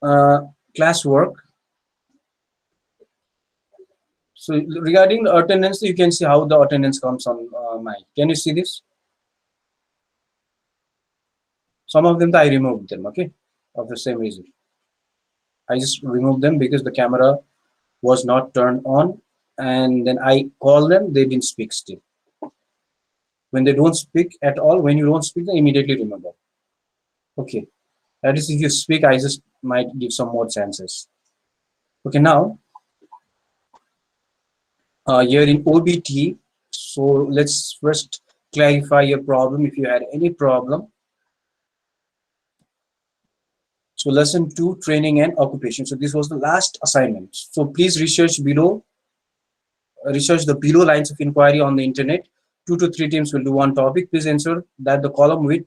uh, class work. So regarding the attendance, you can see how the attendance comes on my. Can you see this? Some of them I removed them. Okay, of the same reason. I just removed them because the camera was not turned on, and then I call them. They didn't speak still. When they don't speak at all, when you don't speak, they immediately remember. Okay, at least if you speak, I just might give some more chances. Okay, now here in OBT, so let's first clarify your problem. If you had any problem, so lesson 2, training and occupation. So this was the last assignment. So please research the below lines of inquiry on the internet. 2 to 3 teams will do one topic. Please ensure that the column with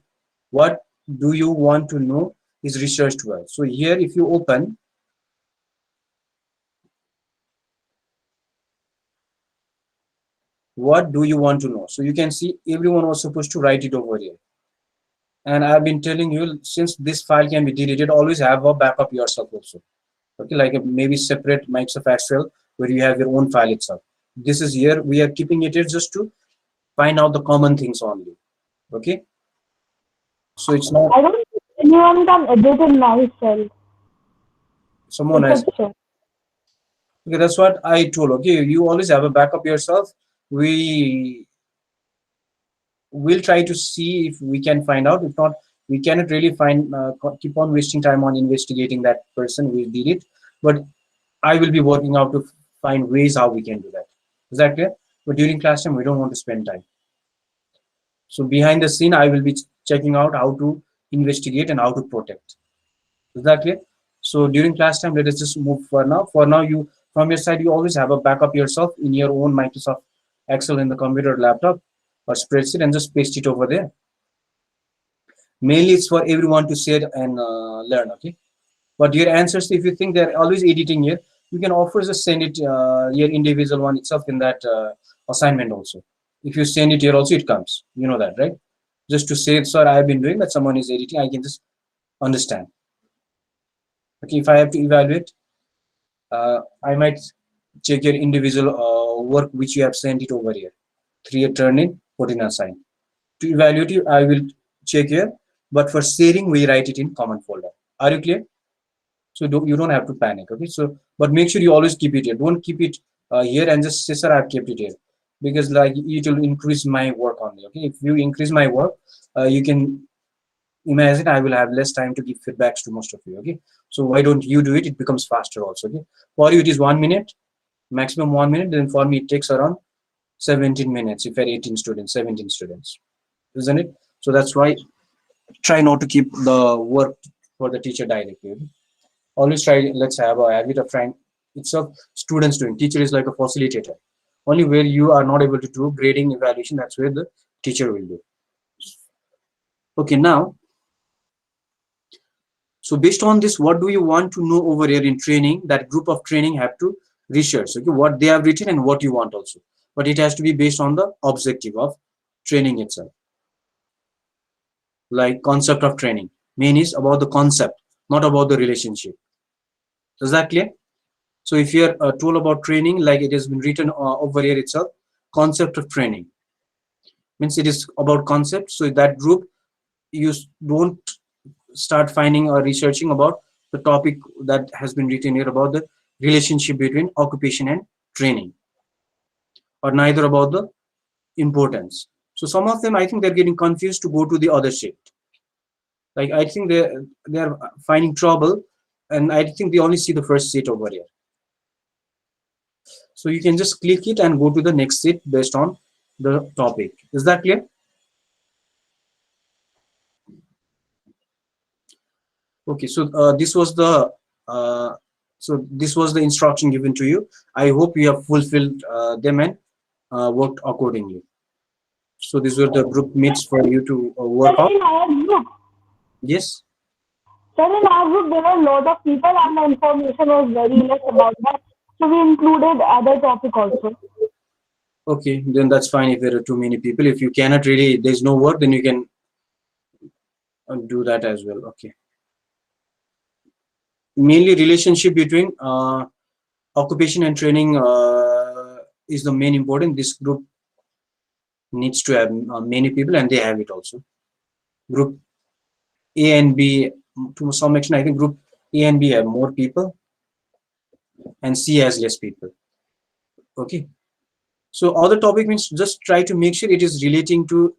what do you want to know is researched well. So here, if you open, what do you want to know? So you can see everyone was supposed to write it over here. And I've been telling you, since this file can be deleted, always have a backup yourself also. Okay, like a maybe separate Microsoft Excel where you have your own file itself. This is here, we are keeping it here just to find out the common things only. Okay, so it's not I don't think anyone can edit in myself. someone It's has. a check. Okay, that's what I told. Okay, you always have a backup yourself. We will try to see if we can find out. If not, we cannot really find. Keep on wasting time on investigating that person who did it. But I will be working out to find ways how we can do that. Is that clear? But during class time, we don't want to spend time. So behind the scene, I will be checking out how to investigate and how to protect. Is that clear? So during class time, let us just move for now. For now, you from your side, you always have a backup yourself in your own Microsoft Excel in the computer, laptop, or spreadsheet, and just paste it over there. Mainly, it's for everyone to share and learn. Okay. But your answers, if you think they're always editing here, you can offer just send it your individual one itself in that assignment also. If you send it here also, it comes. You know that, right? Just to say, sir, I have been doing that. Someone is editing. I can just understand. Okay, if I have to evaluate, I might check your individual work which you have sent it over here. 3 year turn in, put in assign. To evaluate you, I will check here. But for sharing, we write it in common folder. Are you clear? So you don't have to panic. Okay. So, but make sure you always keep it here. Don't keep it here and just say, sir, I've kept it here. Because like it will increase my work only. Okay. If you increase my work, you can imagine I will have less time to give feedbacks to most of you. Okay, so why don't you do it? It becomes faster also. Okay, for you it is 1 minute, maximum 1 minute. Then for me it takes around 17 minutes if I had 18 students, 17 students, isn't it? So that's why try not to keep the work for the teacher directly. Okay? Always try. Let's have a habit of trying. It's of students doing. Teacher is like a facilitator. Only where you are not able to do grading evaluation, that's where the teacher will do. Okay, now so based on this, what do you want to know over here in training? That group of training have to research, okay, what they have written and what you want also. But it has to be based on the objective of training itself. Like concept of training. Main is about the concept, not about the relationship. Is that clear? So if you're told about training, like it has been written over here itself, concept of training means it is about concept. So that group, you don't start finding or researching about the topic that has been written here about the relationship between occupation and training, or neither about the importance. So some of them, I think they're getting confused to go to the other sheet. Like I think they're finding trouble, and I think they only see the first sheet over here. So you can just click it and go to the next sheet based on the topic. Is that clear? Okay, so uh, this was the instruction given to you. I hope you have fulfilled them and worked accordingly. So these were the group meets for you to work But out. in our group, Yes. Sir, in our group, there were a lot of people and the information was very less about that. So we included other topic also. Okay, then that's fine if there are too many people. If you cannot really, there's no work, then you can do that as well. Okay. mainly relationship between occupation and training is the main important. This group needs to have many people, and they have it also. Group A and B, to some extent, I think group A and B have more people, and C has less people. Okay. So other topic means just try to make sure it is relating to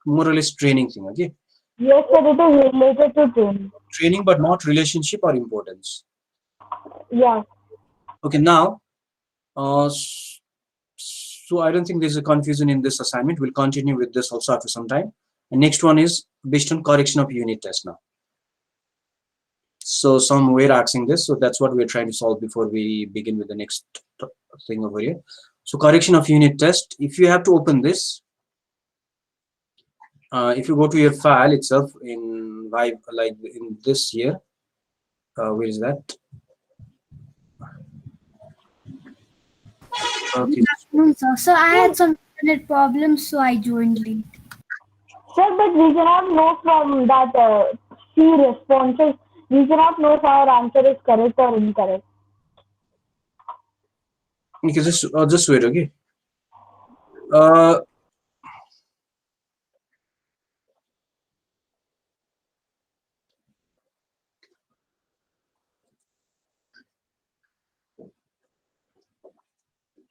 more or less training thing. Okay. Yes, sir, it is related to training. Training, but not relationship or importance. Yeah. Okay. Now, so I don't think there's a confusion in this assignment. We'll continue with this also after some time. And next one is based on correction of unit test now. So some were asking this, so that's what we're trying to solve before we begin with the next thing over here. So correction of unit test, if you have to open this, if you go to your file itself in Vibe, like in this here, where is that? Okay. Good afternoon, sir. So I had some internet problems, so I joined late. Sir, but we cannot know from that C responses, we cannot know if our answer is correct or incorrect. Okay, just wait, okay. Uh,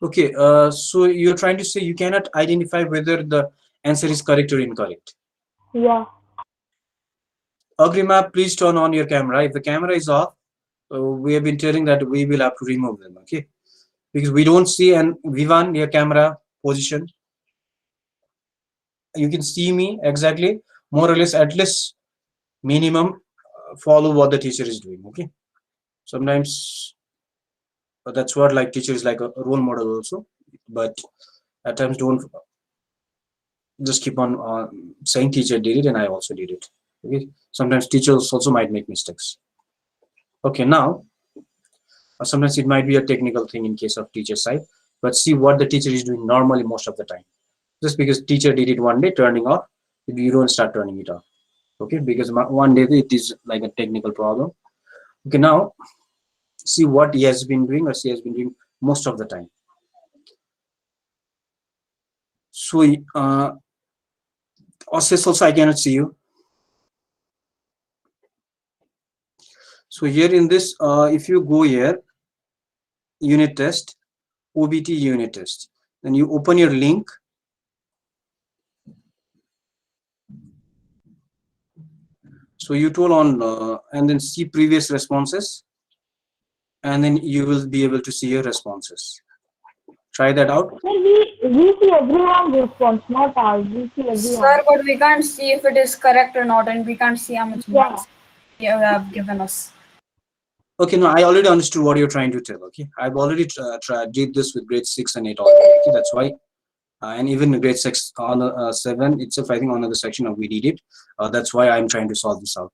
okay, so you're trying to say you cannot identify whether the answer is correct or incorrect. Yeah. Agrima, please turn on your camera. If the camera is off, we have been telling that we will have to remove them, okay? Because we don't see, and Vivan, your camera position, you can see me exactly, more or less, at least minimum follow what the teacher is doing, okay? Sometimes that's what like teacher is like a role model also, but at times don't just keep on saying teacher did it and I also did it, okay? Sometimes teachers also might make mistakes. Okay, now sometimes it might be a technical thing in case of teacher side, but see what the teacher is doing normally most of the time. Just because teacher did it one day turning off, you don't start turning it off, okay? Because one day it is like a technical problem. Okay, now see what he has been doing or she has been doing most of the time. So also I cannot see you. So here in this, if you go here, unit test, OBT unit test, then you open your link. So you told on and then see previous responses, and then you will be able to see your responses. Try that out. Sir, we see everyone's response, not ours. We see everyone. Sir, but we can't see if it is correct or not, and we can't see how much marks you have given us. Okay, no, I already understood what you're trying to tell. Okay, I've already did this with grade 6 and 8 already. Okay, that's why, and even grade 6 on 7 itself, I think on another section of we did it. That's why I'm trying to solve this out.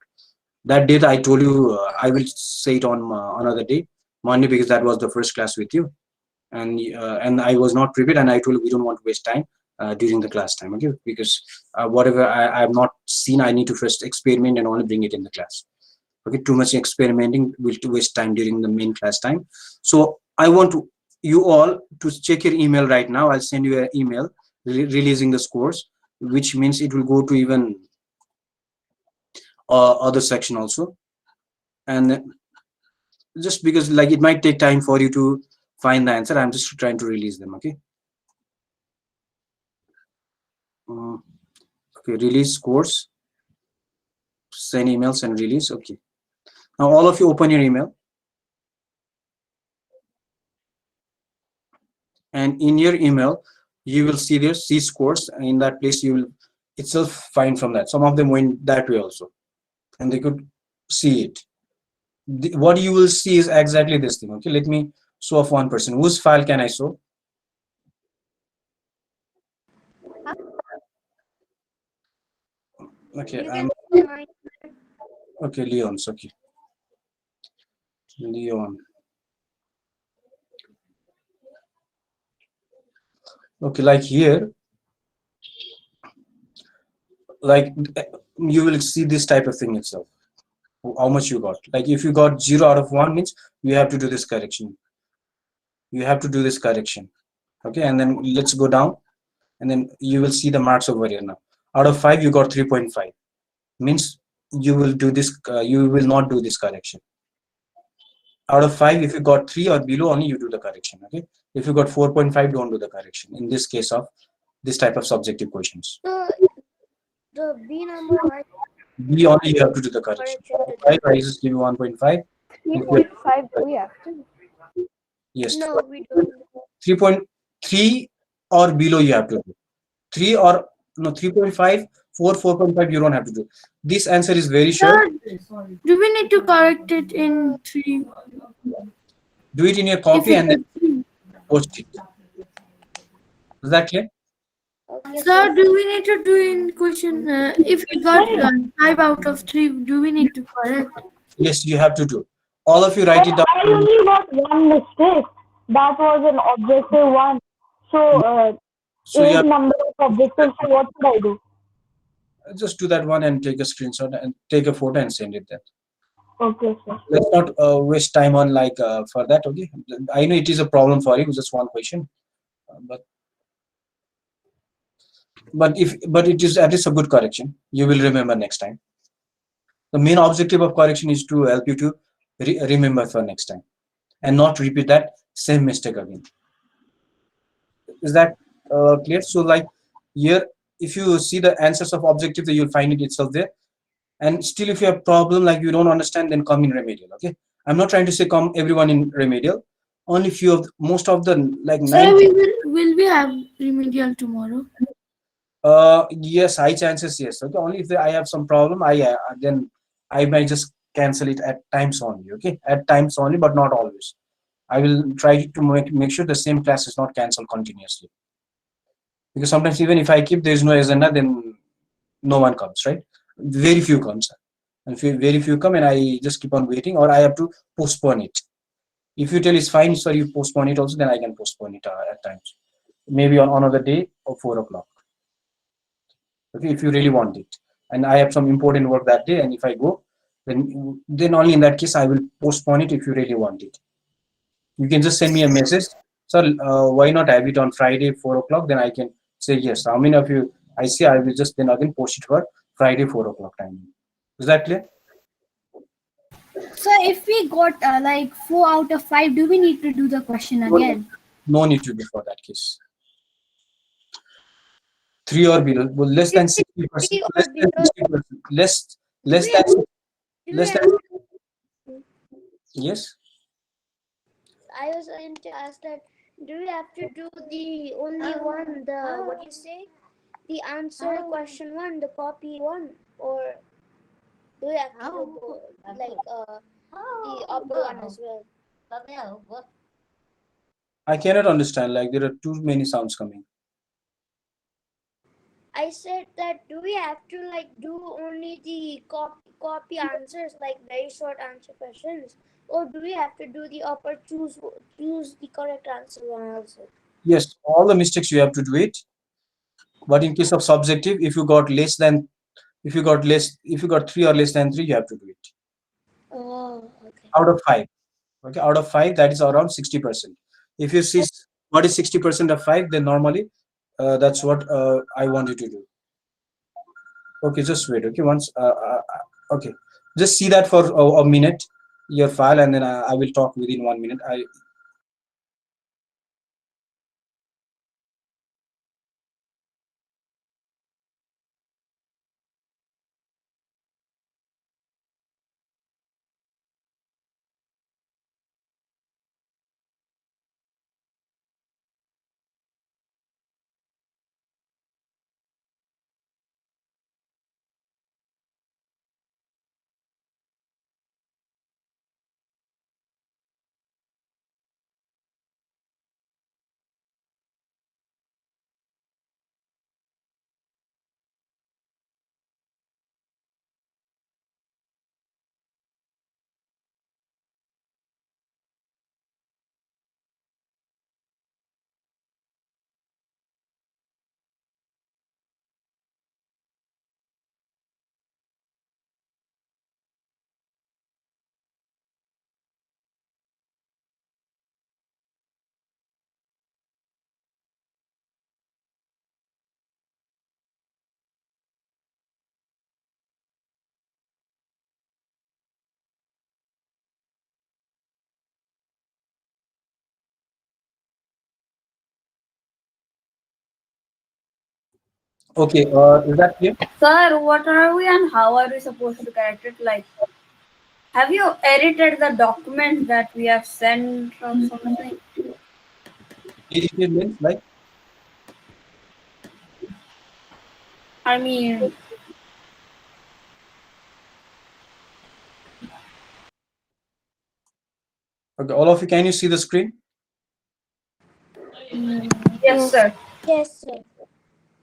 That date I told you I will say it on another day, Monday, because that was the first class with you, and I was not prepared, and I told you we don't want to waste time during the class time. Okay, because whatever I have not seen, I need to first experiment and only bring it in the class. Okay, too much experimenting will waste time during the main class time. So I want to you all to check your email right now. I'll send you an email releasing the scores, which means it will go to even other section also. And just because like it might take time for you to find the answer, I'm just trying to release them. Okay. Okay, release scores, send emails and release. Okay, now all of you open your email, and in your email you will see their C scores, and in that place you will itself find from that. Some of them went that way also, and they could see it. What you will see is exactly this thing. Okay, let me show off one person. Whose file can I show? Okay, okay, Leon's. Okay, Leon. Okay, like here, like you will see this type of thing itself. how much you got. Like if you got 0 out of 1 means you have to do this correction. You have to do this correction. Okay, and then let's go down, and then you will see the marks over here now. Out of 5, you got 3.5. Means you will do this. You will not do this correction. Out of 5, if you got 3 or below, only you do the correction. Okay, if you got 4.5, don't do the correction. In this case of this type of subjective questions, The B number I B only you have to do the correction. correction to 5, I just give you 1.5. 3.5 do we have to? Yes, No, we don't. 3.3 or below you have to do. 3 or no 3.5, 4, 4.5 you don't have to do. This answer is very short. Sir, do we need to correct it in 3? Do it in your If copy and it then is 3. post it. Is that clear? Okay, Sir, do we need to do in question, if we got 5 out of 3, do we need to correct? Yes, you have to do. All of you write it down. I only got one mistake. That was an objective one. So, So you 8 have, number of objectives. So what should I do? just do that one and take a screenshot and take a photo and send it there. Okay, sir. Let's not waste time on like for that. Okay, I know it is a problem for you, just one question, but it is at least a good correction. You will remember next time. The main objective of correction is to help you to remember for next time and not repeat that same mistake again. Is that clear? So like here, if you see the answers of objective, you'll find it itself there. And still, if you have problem like you don't understand, then come in remedial. Okay, I'm not trying to say come everyone in remedial. Only few of most of the like Sir, 90. will we have remedial tomorrow? Yes, high chances yes. Okay, only if I have some problem, then I might just cancel it at times only. Okay, at times only, but not always. I will try to make sure the same class is not cancelled continuously. Because sometimes even if I keep there is no agenda, then no one comes, right? Very few comes, and very few come, and I just keep on waiting, or I have to postpone it. If you tell it's fine, so you postpone it also, then I can postpone it at times, maybe on another day or 4 o'clock. Okay, if you really want it, and I have some important work that day, and if I go, then only in that case I will postpone it. If you really want it, you can just send me a message. So why not have it on Friday 4 o'clock? Then I can say yes. How many of you I see? I will just then again post it for Friday 4 o'clock timing. Is that clear? So if we got like 4 out of 5, do we need to do the question again? No need to do for that case. 3 or below, well, less than 60%. 3 or Less than below. 60%. Less than Do we less have than to, yes. I was going to ask that, do we have to do the only one, the, what do you say? The answer question one, the copy one, or do we have to do like the upper one as well? I cannot understand. Like there are too many sounds coming. I said that, do we have to like do only the copy answers, like very short answer questions, or do we have to do the upper choose the correct answer one also? Yes, all the mistakes you have to do it. But in case of subjective, if you got 3 or less than 3, you have to do it. Oh, okay. Out of 5. Okay, out of 5, that is around 60%. If you see what is 60% of 5, then normally that's what I want you to do. Okay, just wait. Okay, okay, just see that for a minute, your file, and then I will talk within 1 minute. Okay, is that clear? Sir, what are we and how are we supposed to correct it? Like, have you edited the document that we have sent or something? Edited means like, I mean, okay, all of you, can you see the screen? yes, sir. Yes, sir.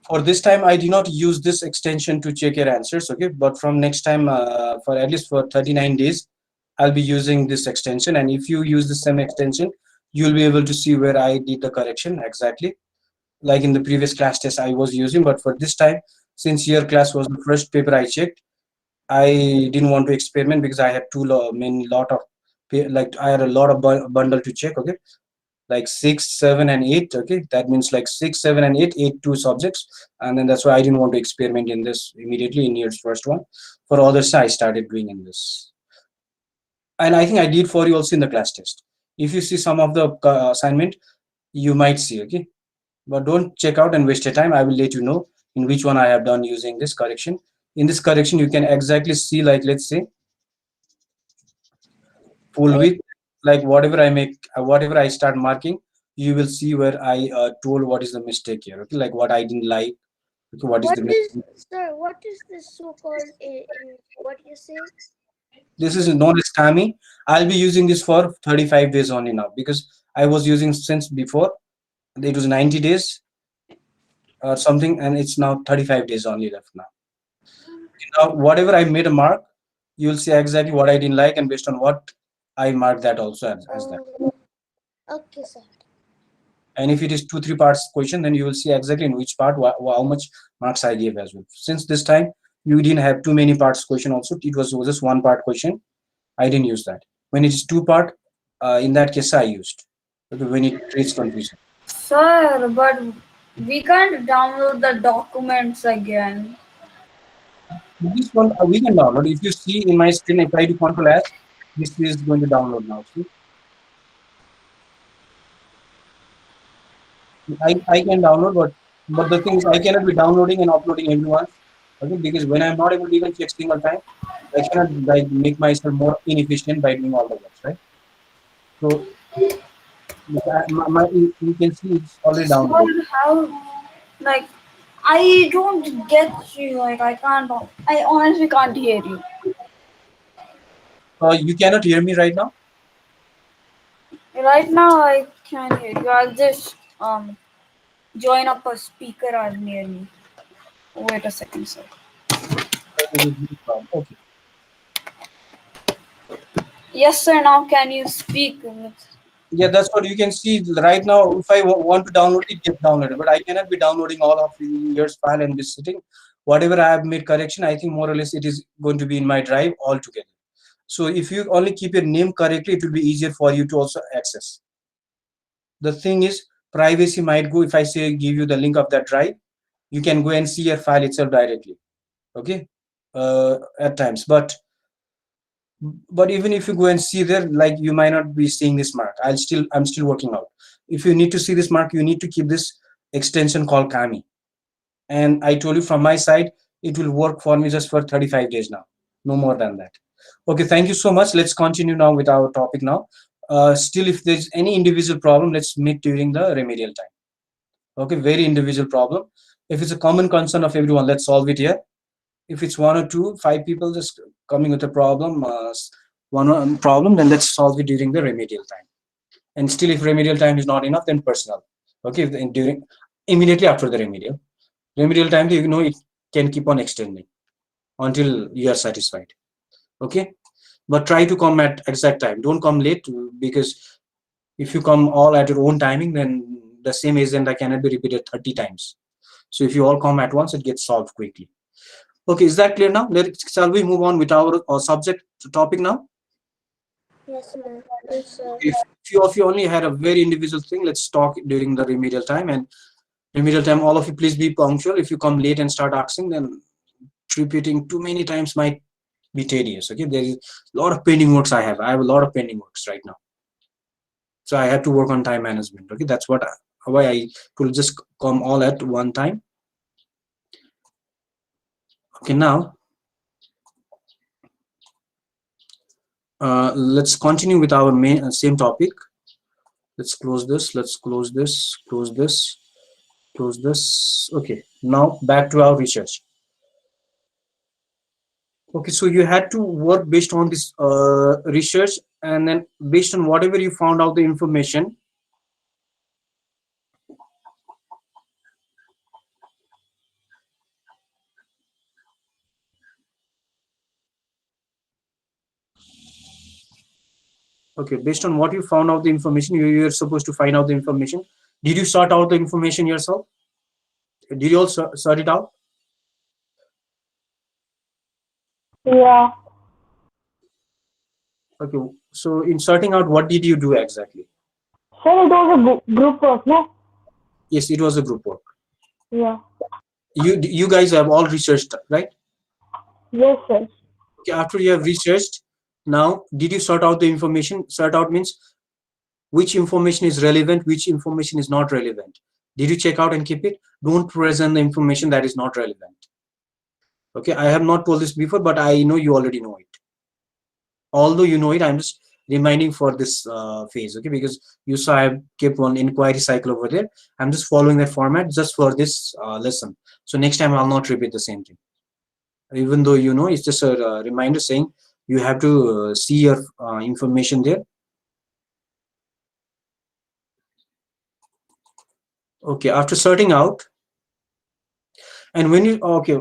For this time, I did not use this extension to check your answers, okay? But from next time, for at least for 39 days, I'll be using this extension. And if you use the same extension, you'll be able to see where I did the correction exactly. Like in the previous class test I was using, but for this time, since your class was the first paper I checked, I didn't want to experiment because I had many lot of, like I had a lot of bundle to check, okay? Like 6, 7, and 8. Okay, that means like 6, 7, and 8, 8 two subjects, and then that's why I didn't want to experiment in this immediately in year's first one. For others, I started doing in this, and I think I did for you also in the class test. If you see some of the assignment, you might see. Okay, but don't check out and waste your time. I will let you know in which one I have done using this correction. In this correction, you can exactly see, like, let's say full I week, like whatever I make, whatever I start marking, you will see where I told what is the mistake here. Okay, like what I didn't like. Okay, what is what the is, mistake? sir? What is this so-called in what you say? This is known as Kami. I'll be using this for 35 days only now, because I was using since before. It was 90 days or something, and it's now 35 days only left now. Now whatever I made a mark, you'll see exactly what I didn't like, and based on what I marked that also as that. Okay, sir. And if it is 2 3 parts question, then you will see exactly in which part how much marks I gave as well. Since this time you didn't have too many parts question also, it was just one part question, I didn't use that. When it is two part, in that case I used. Okay, when it creates confusion. Sir, but we can't download the documents again. This one we can download. If you see in my screen, if I do control S, this is going to download now. See, I can download, but the thing is I cannot be downloading and uploading everyone. Okay, because when I'm not able to even check single time, I cannot like make myself more inefficient by doing all the works, right? So you can see it's already downloaded. Sir, how? Like, I don't get you. Like, I can't. I honestly can't hear you. You cannot hear me right now. Right now, I can hear you. I'll just join up a speaker as near me. Wait a second, sir. Okay. Yes, sir. Now can you speak? Yeah, that's what you can see right now. If I want to download it, get downloaded, but I cannot be downloading all of yours file and be sitting. Whatever I have made correction, I think more or less it is going to be in my drive altogether. So if you only keep your name correctly, it will be easier for you to also access. The thing is, privacy might go if I say give you the link of that drive, you can go and see your file itself directly. Okay, at times, but even if you go and see there, like you might not be seeing this mark. I'm still working out. If you need to see this mark, you need to keep this extension called Kami. And I told you from my side, it will work for me just for 35 days now, no more than that. Okay, thank you so much. Let's continue now with our topic now. Still, if there's any individual problem, let's meet during the remedial time. Okay, very individual problem. If it's a common concern of everyone, let's solve it here. If it's one or two, five people just coming with a problem, one problem, then let's solve it during the remedial time. And still, if remedial time is not enough, then personal. Okay, then during immediately after the remedial time, you know, it can keep on extending until you are satisfied. Okay, but try to come at exact time. Don't come late, because if you come all at your own timing, then the same agenda cannot be repeated 30 times. So if you all come at once, it gets solved quickly. Okay, is that clear now? Shall we move on with our subject topic now? Yes, ma'am. Yes, sir. If few of you only had a very individual thing, let's talk during the remedial time. And remedial time, all of you please be punctual. If you come late and start asking, then repeating too many times might be tedious. Okay, there is a lot of pending works I have a lot of pending works right now, so I have to work on time management. Okay, that's why I could just come all at one time. Okay, now let's continue with our main same topic. Let's close this. Let's close this. Close this. Close this. Okay, now back to our research. Okay, so you had to work based on this research, and then based on whatever you found out the information. Okay, based on what you found out the information, you are supposed to find out the information. Did you sort out the information yourself? Did you also sort it out? Yeah. Okay, so in sorting out, what did you do exactly? Sir, it was a group work, no? Yes, it was a group work. Yeah. You guys have all researched, right? Yes, sir. Okay, after you have researched, now did you sort out the information? Sort out means which information is relevant, which information is not relevant. Did you check out and keep it? Don't present the information that is not relevant. Okay, I have not told this before, but I know you already know it. Although you know it, I'm just reminding for this phase, okay, because you saw I kept one inquiry cycle over there. I'm just following that format just for this lesson. So next time I'll not repeat the same thing. Even though you know, it's just a reminder saying you have to see your information there. Okay, after sorting out, and when you, okay,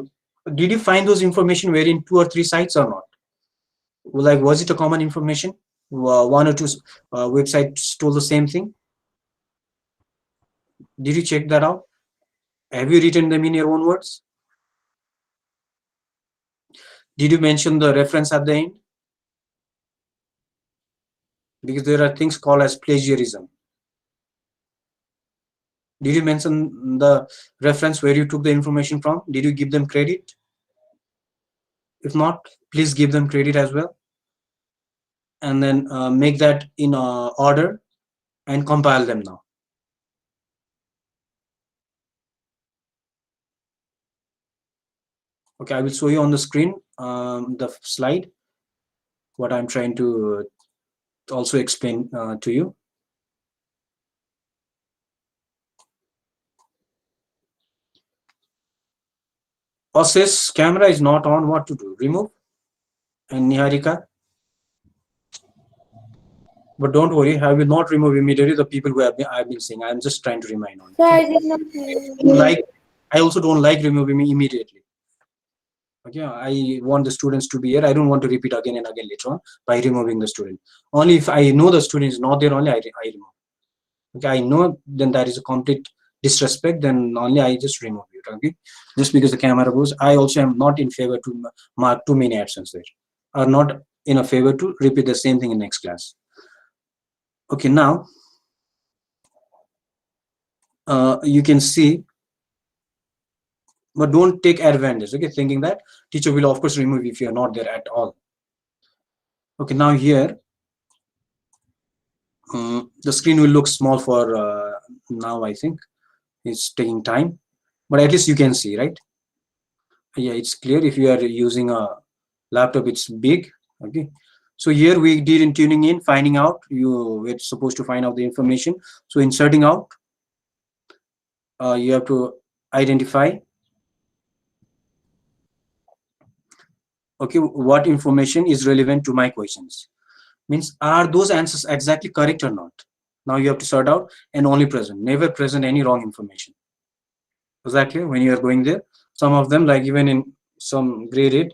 did you find those information were in 2 or 3 sites or not? Like, was it a common information? One or two websites told the same thing. Did you check that out? Have you written them in your own words? Did you mention the reference at the end? Because there are things called as plagiarism. Did you mention the reference where you took the information from? Did you give them credit? If not, please give them credit as well. And then make that in order and compile them now. Okay, I will show you on the screen the slide, what I'm trying to also explain to you. Osis camera is not on, what to do? Remove. And Niharika. But don't worry, I will not remove immediately the people who I've been seeing. I'm just trying to remind on. Sir, I did not hear. Like, I also don't like removing me immediately. Okay, I want the students to be here. I don't want to repeat again and again later on by removing the student. Only if I know the student is not there, only I remove. Okay, I know then that is a complete disrespect, then only I just remove it. Okay, just because the camera goes, I also am not in favor to mark too many absence there, or not in a favor to repeat the same thing in next class. Okay, now you can see, but don't take advantage, okay, thinking that teacher will of course remove if you're not there at all. Okay, now here the screen will look small for now. I think it's taking time, but at least you can see, right? Yeah, it's clear. If you are using a laptop, it's big. Okay, so here we did in tuning in, finding out, you were supposed to find out the information. So inserting out, you have to identify, okay, what information is relevant to my questions. Means, are those answers exactly correct or not? Now you have to sort out and only present, never present any wrong information. Exactly, when you are going there, some of them, like even in some grade 8,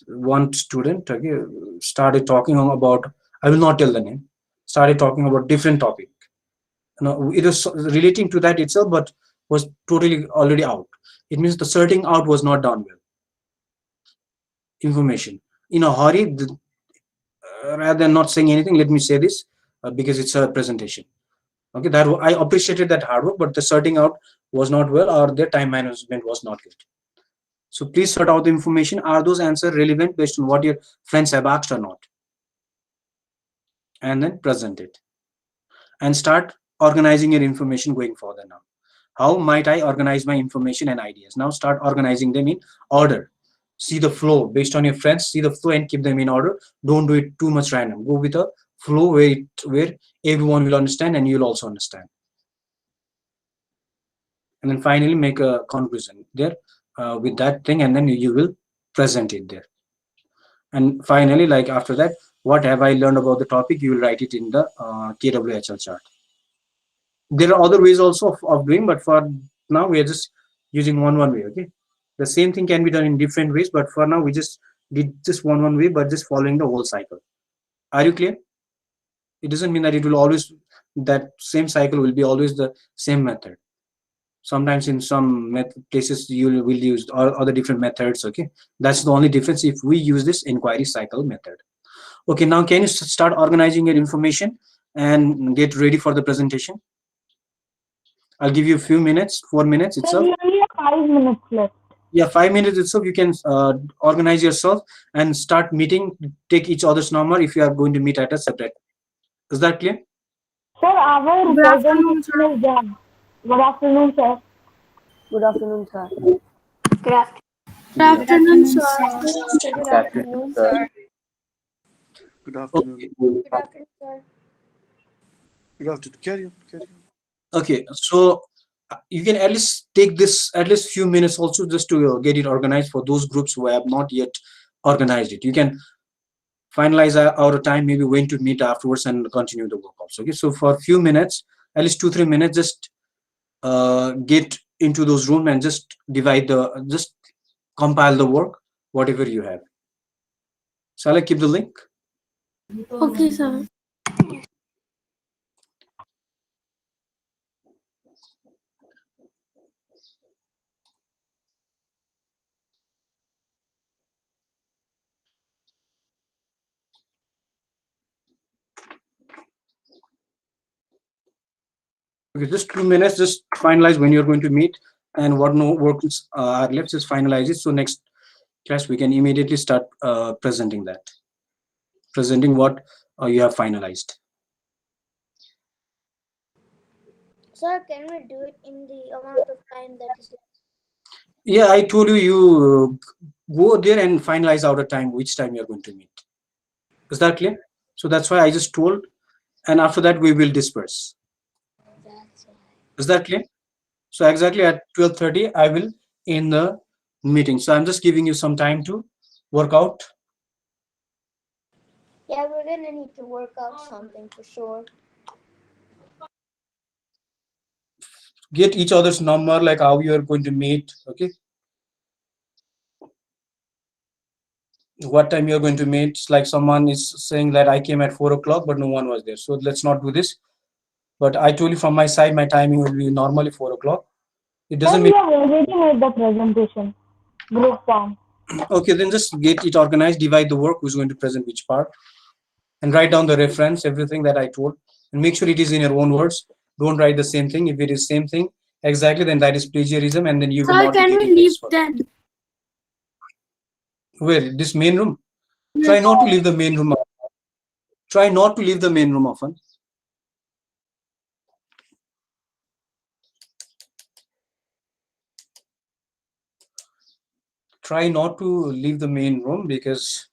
one student, okay, started talking about, I will not tell the name, started talking about different topic. Now it was relating to that itself, but was totally already out. It means the sorting out was not done well. Information in a hurry, rather than not saying anything, let me say this because it's a presentation. Okay, that I appreciated that hard work, but the sorting out was not well, or the time management was not good. So please sort out the information. Are those answers relevant based on what your friends have asked or not? And then present it. And start organizing your information going further now. How might I organize my information and ideas? Now start organizing them in order. see the flow based on your friends, see the flow and keep them in order. Don't do it too much random. Go with a flow where everyone will understand and you'll also understand. And then finally make a conclusion there with that thing, and then you will present it there. And finally, like after that, what have I learned about the topic, you will write it in the KWHL chart. There are other ways also of doing, but for now we are just using one way. Okay, the same thing can be done in different ways, but for now we just did just one way, but just following the whole cycle. Are you clear? It doesn't mean that it will always, that same cycle will be always the same method. Sometimes in some places you will use other different methods. Okay, that's the only difference if we use this inquiry cycle method. Okay, now can you start organizing your information and get ready for the presentation? I'll give you a few minutes, 4 minutes Sir, itself. we only have 5 minutes left. Yeah, 5 minutes itself. You can organize yourself and start meeting. Take each other's number if you are going to meet at a separate. Is that clear? Sir, our Good afternoon, presentation is done. Good afternoon, sir. Good afternoon, sir. Good afternoon, sir. Good afternoon, sir. Good afternoon. Okay. Good afternoon, sir. Good afternoon. Carry on. Carry on. Okay, so you can at least take this at least few minutes also just to get it organized for those groups who have not yet organized it. You can finalize our time, maybe when to meet afterwards and continue the work also. Okay, so for a few minutes, at least 2-3 minutes, just get into those room and just just compile the work, whatever you have. Shall I keep the link? Okay, sir. Okay, just 2 minutes, just finalize when you're going to meet and what no works are left, just finalize it. So next class, we can immediately start presenting what you have finalized. Sir, can we do it in the amount of time that is left? Yeah, I told you, you go there and finalize out a time, which time you're going to meet. Is that clear? So that's why I just told, and after that we will disperse. That's why. Is that clear? So exactly at 12:30, I will in the meeting. So I'm just giving you some time to work out. Yeah, we're gonna need to work out something for sure. Get each other's number, like how you are going to meet. Okay, what time you're going to meet. It's like someone is saying that I came at 4 o'clock, but no one was there. So let's not do this. But I told you from my side, my timing will be normally 4 o'clock. It Sir, doesn't we mean. have already made the presentation. Group form. Okay, then just get it organized, divide the work, who's going to present which part, and write down the reference, everything that I told, and make sure it is in your own words. Don't write the same thing. If it is same thing exactly, then that is plagiarism, and then you will Sir, not be can we getting leave points for it. then? Where? This main room? Try not to leave the main room. Try not to leave the main room often. Try not to leave the main room, because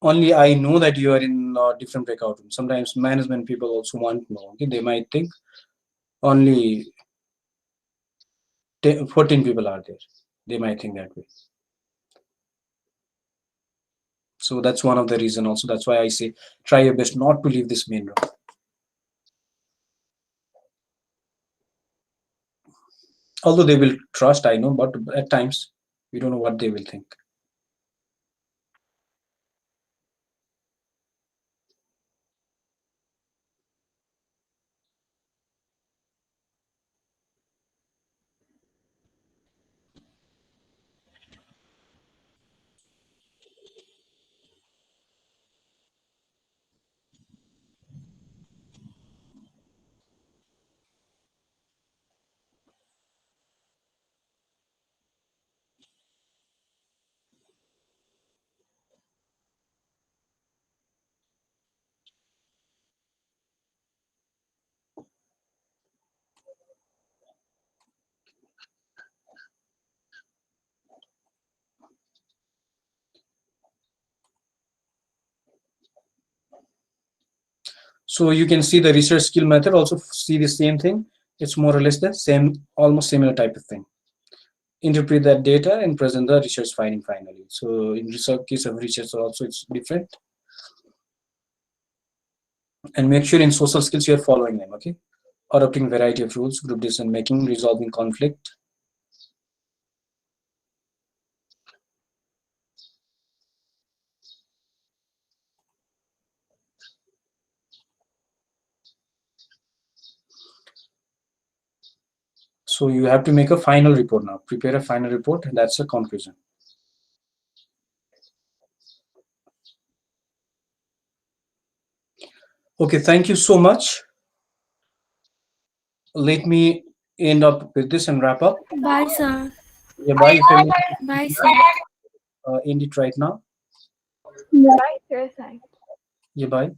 only I know that you are in different breakout rooms. Sometimes management people also want to know. Okay, they might think only 14 people are there. They might think that way. So that's one of the reason also. That's why I say try your best not to leave this main room. Although they will trust, I know, but at times we don't know what they will think. So you can see the research skill method also see the same thing. It's more or less the same, almost similar type of thing. Interpret that data and present the research finding finally. So in case of research also it's different. And make sure in social skills you are following them, okay? Adopting variety of rules, group decision making, resolving conflict. So you have to make a final report now. Prepare a final report, and that's a conclusion. Okay, thank you so much. Let me end up with this and wrap up. Bye, sir. Yeah, bye. Bye, sir. End it right now. Right, yes, I. Yeah, bye.